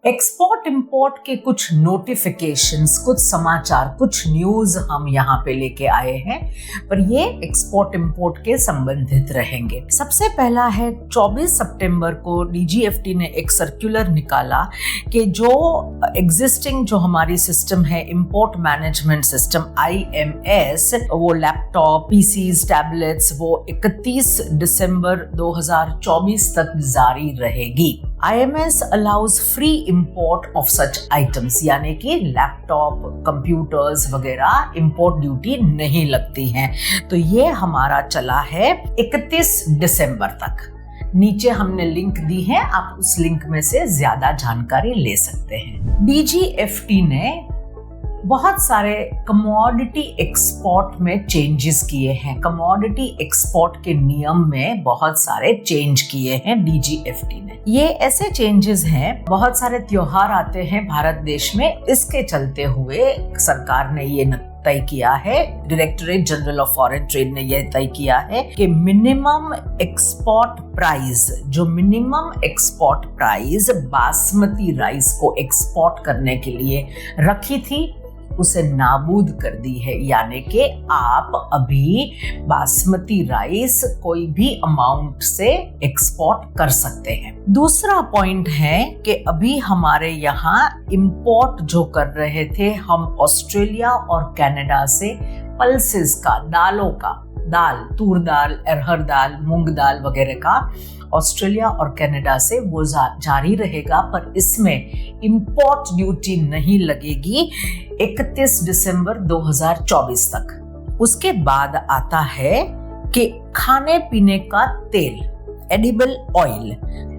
Export import के कुछ notifications, कुछ समाचार, कुछ न्यूज हम यहाँ पे लेके आए हैं, पर ये एक्सपोर्ट इंपोर्ट के संबंधित रहेंगे। सबसे पहला है 24 सितंबर को डीजीएफटी ने एक सर्कुलर निकाला कि जो एग्जिस्टिंग जो हमारी सिस्टम है इंपोर्ट मैनेजमेंट सिस्टम IMS, वो लैपटॉप, पीसीज, टैबलेट्स, वो 31 दिसंबर 2024 तक जारी रहेगी। IMS allows free import of such items, यानी कि लैपटॉप, कंप्यूटर्स वगैरह इंपोर्ट ड्यूटी नहीं लगती हैं। तो ये हमारा चला है 31 दिसंबर तक। नीचे हमने लिंक दी है, आप उस लिंक में से ज्यादा जानकारी ले सकते हैं। डीजीएफटी ने बहुत सारे कमोडिटी एक्सपोर्ट में चेंजेस किए हैं। कमोडिटी एक्सपोर्ट के नियम में बहुत सारे चेंज किए हैं डीजीएफटी ने। ये ऐसे चेंजेस हैं, बहुत सारे त्योहार आते हैं भारत देश में, इसके चलते हुए सरकार ने ये तय किया है, directorate general of foreign trade ने यह तय किया है कि मिनिमम एक्सपोर्ट प्राइस, जो minimum export price basmati rice को एक्सपोर्ट करने के लिए रखी थी, उसे नाबूद कर दी है। यानी कि आप अभी बासमती राइस कोई भी अमाउंट से एक्सपोर्ट कर सकते हैं। दूसरा पॉइंट है कि अभी हमारे यहाँ इंपोर्ट जो कर रहे थे हम ऑस्ट्रेलिया और कनाडा से पल्सेस का, दालों का, दाल, तूर दाल, अरहर दाल, मूंग दाल वगैरह का ऑस्ट्रेलिया और कनाडा से वो जारी रहेगा, पर इसमें इंपोर्ट ड्यूटी नहीं लगेगी 31 दिसंबर 2024 तक। उसके बाद आता है कि खाने पीने का तेल, एडिबल ऑयल,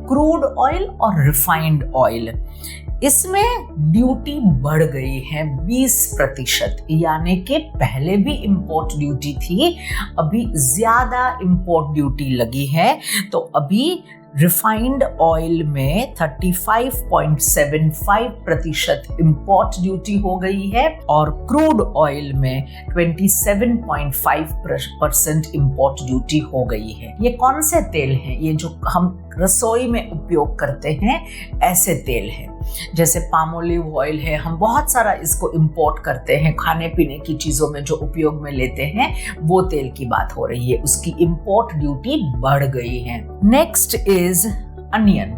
क्रूड ऑयल और रिफाइंड ऑयल, इसमें ड्यूटी बढ़ गई है 20%। यानी कि पहले भी इंपोर्ट ड्यूटी थी, अभी ज्यादा इंपोर्ट ड्यूटी लगी है। तो अभी रिफाइंड ऑयल में 35.75% इंपोर्ट ड्यूटी हो गई है और क्रूड ऑयल में 27.5% इंपोर्ट ड्यूटी हो गई है। ये कौन से तेल हैं? ये जो हम रसोई में उपयोग करते हैं ऐसे तेल हैं, जैसे पाम ऑलिव ऑयल है, हम बहुत सारा इसको इंपोर्ट करते हैं, खाने पीने की चीजों में जो उपयोग में लेते हैं वो तेल की बात हो रही है, उसकी इंपोर्ट ड्यूटी बढ़ गई है। नेक्स्ट इज अनियन,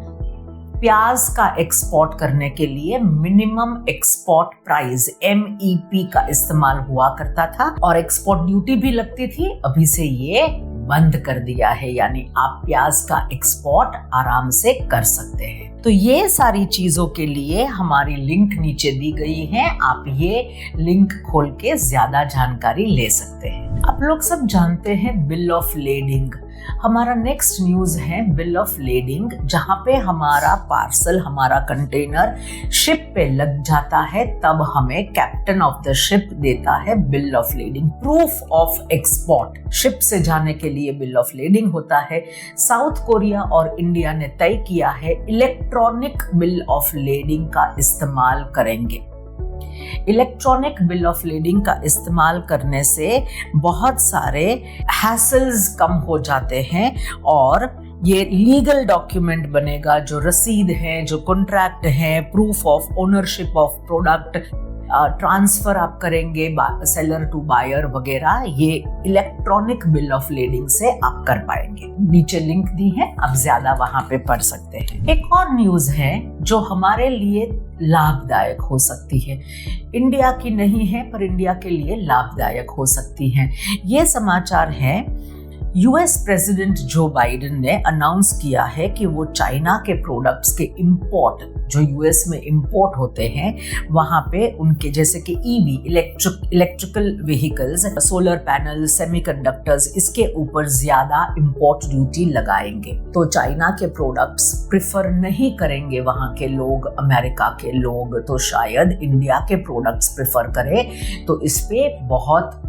प्याज का एक्सपोर्ट करने के लिए मिनिमम एक्सपोर्ट प्राइस MEP का इस्तेमाल हुआ करता था और एक्सपोर्ट ड्यूटी भी लगती थी, अभी से ये बंद कर दिया है, यानी आप प्याज का एक्सपोर्ट आराम से कर सकते हैं। तो ये सारी चीजों के लिए हमारी लिंक नीचे दी गई है, आप ये लिंक खोल के ज्यादा जानकारी ले सकते हैं। आप लोग सब जानते हैं बिल ऑफ लेडिंग। हमारा नेक्स्ट न्यूज है बिल ऑफ लेडिंग, जहां पे हमारा पार्सल, हमारा कंटेनर शिप पे लग जाता है, तब हमें कैप्टन ऑफ द शिप देता है bill of lading, proof of export. Ship से जाने के लिए बिल ऑफ लेडिंग होता है। साउथ कोरिया और इंडिया ने तय किया है इलेक्ट्रॉनिक बिल ऑफ लेडिंग का इस्तेमाल करेंगे। इलेक्ट्रॉनिक बिल ऑफ लेडिंग का इस्तेमाल करने से बहुत सारे हैसल्स कम हो जाते हैं और ये लीगल डॉक्यूमेंट बनेगा, जो रसीद है, जो कॉन्ट्रैक्ट है, proof of ownership of product, transfer आप करेंगे सेलर टू बायर वगैरह, ये इलेक्ट्रॉनिक बिल ऑफ लेडिंग से आप कर पाएंगे। नीचे लिंक दी है, आप ज्यादा वहां पे पढ़ सकते हैं। एक और न्यूज है जो हमारे लिए लाभदायक हो सकती है, इंडिया की नहीं है पर इंडिया के लिए लाभदायक हो सकती है। ये समाचार है, यूएस प्रेसिडेंट जो बाइडेन ने अनाउंस किया है कि वो चाइना के प्रोडक्ट्स के इंपोर्ट, जो यूएस में इंपोर्ट होते हैं, वहां पे उनके जैसे कि EV, electrical vehicles, solar panel, semiconductors, इसके ऊपर ज्यादा इंपोर्ट ड्यूटी लगाएंगे। तो चाइना के प्रोडक्ट्स प्रिफर नहीं करेंगे वहां के लोग, अमेरिका के लोग, तो शायद इंडिया के प्रोडक्ट्स प्रिफर करें। तो इस पे बहुत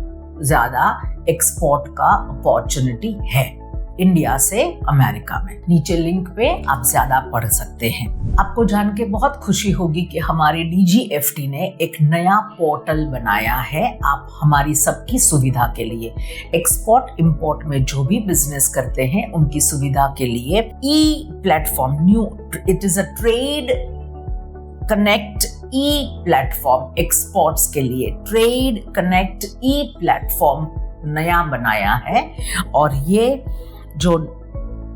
ज्यादा एक्सपोर्ट का अपॉर्चुनिटी है इंडिया से अमेरिका में। नीचे लिंक पे आप ज्यादा पढ़ सकते हैं। आपको जान के बहुत खुशी होगी कि हमारी डीजीएफटी ने एक नया पोर्टल बनाया है, आप हमारी सबकी सुविधा के लिए, एक्सपोर्ट इंपोर्ट में जो भी बिजनेस करते हैं उनकी सुविधा के लिए e platform, new, it is a trade connect e platform exports के लिए, ट्रेड कनेक्ट ई प्लेटफॉर्म नया बनाया है। और ये जो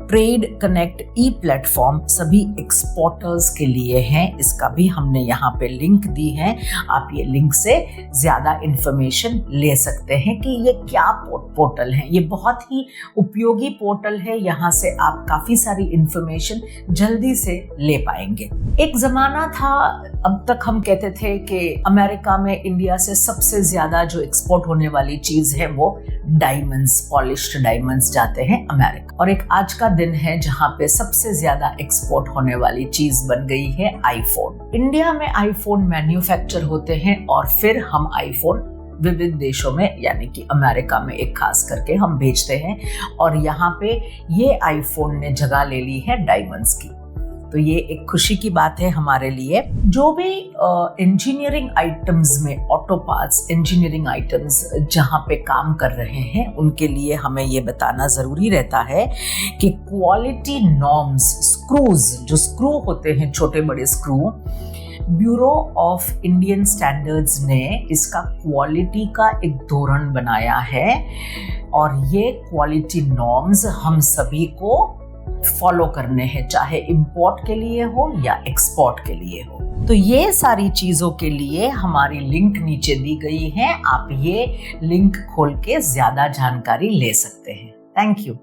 ट्रेड कनेक्ट ई प्लेटफॉर्म सभी एक्सपोर्टर्स के लिए है, इसका भी हमने यहाँ पे लिंक दी है। आप ये लिंक से ज़्यादा इंफॉर्मेशन ले सकते हैं कि ये क्या पोर्टल है। ये बहुत ही उपयोगी पोर्टल है, यहाँ से आप काफ़ी सारी इंफॉर्मेशन जल्दी से ले पाएंगे। एक ज़माना था, अब तक हम कहते थे कि अमेरिका में इंडिया से सबसे ज़्यादा जो एक्सपोर्ट होने वाली चीज़ है वो डायमंड्स, पॉलिश्ड डायमंड्स जाते हैं अमेरिका। और एक आज का दिन है जहां पे सबसे ज्यादा एक्सपोर्ट होने वाली चीज बन गई है आईफोन। इंडिया में आईफोन मैन्युफैक्चर होते हैं और फिर हम आईफोन विविध देशों में यानी कि अमेरिका में एक खास करके हम भेजते हैं। और यहाँ पे ये आईफोन ने जगह ले ली है डायमंड्स की। तो ये एक खुशी की बात है हमारे लिए। जो भी इंजीनियरिंग आइटम्स में, ऑटो पार्ट्स, इंजीनियरिंग आइटम्स जहाँ पे काम कर रहे हैं, उनके लिए हमें ये बताना ज़रूरी रहता है कि क्वालिटी नॉर्म्स, स्क्रूज, जो स्क्रू होते हैं छोटे बड़े screw, bureau of Indian standards ने इसका क्वालिटी का एक धोरण बनाया है। और ये क्वालिटी नॉर्म्स हम सभी को फॉलो करने हैं, चाहे इंपोर्ट के लिए हो या एक्सपोर्ट के लिए हो। तो ये सारी चीज़ों के लिए हमारी लिंक नीचे दी गई है, आप ये लिंक खोल के ज़्यादा जानकारी ले सकते हैं। Thank you.